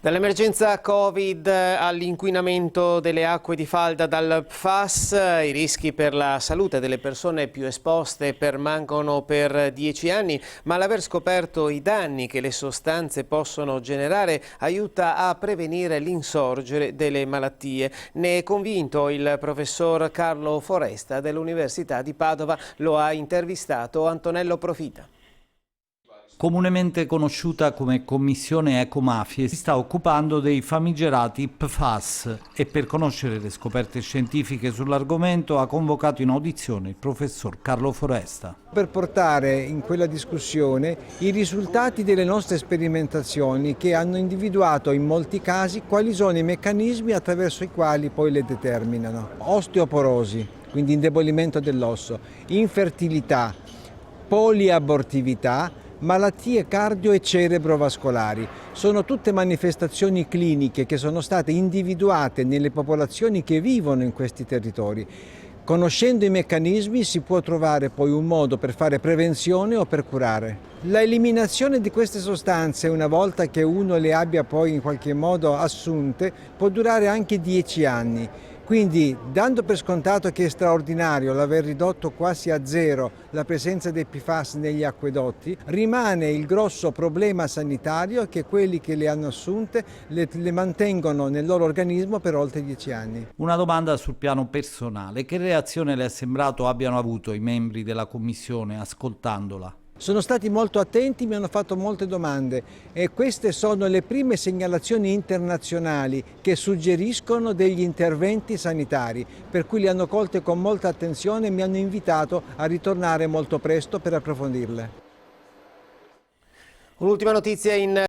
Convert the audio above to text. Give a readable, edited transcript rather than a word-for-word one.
Dall'emergenza Covid all'inquinamento delle acque di falda dal PFAS, i rischi per la salute delle persone più esposte permangono per 10 anni, ma l'aver scoperto i danni che le sostanze possono generare aiuta a prevenire l'insorgere delle malattie. Ne è convinto il professor Carlo Foresta dell'Università di Padova. Lo ha intervistato Antonello Profita. Comunemente conosciuta come Commissione Ecomafie, si sta occupando dei famigerati PFAS e per conoscere le scoperte scientifiche sull'argomento ha convocato in audizione il professor Carlo Foresta. Per portare in quella discussione i risultati delle nostre sperimentazioni che hanno individuato in molti casi quali sono i meccanismi attraverso i quali poi le determinano. Osteoporosi, quindi indebolimento dell'osso, infertilità, poliabortività, malattie cardio e cerebrovascolari. Sono tutte manifestazioni cliniche che sono state individuate nelle popolazioni che vivono in questi territori. Conoscendo i meccanismi si può trovare poi un modo per fare prevenzione o per curare. La eliminazione di queste sostanze, una volta che uno le abbia poi in qualche modo assunte, può durare anche 10 anni. Quindi, dando per scontato che è straordinario l'aver ridotto quasi a zero la presenza dei PFAS negli acquedotti, rimane il grosso problema sanitario che quelli che le hanno assunte le mantengono nel loro organismo per oltre 10 anni. Una domanda sul piano personale. Che reazione le è sembrato abbiano avuto i membri della Commissione ascoltandola? Sono stati molto attenti, mi hanno fatto molte domande e queste sono le prime segnalazioni internazionali che suggeriscono degli interventi sanitari, per cui li hanno colte con molta attenzione e mi hanno invitato a ritornare molto presto per approfondirle. Un'ultima notizia in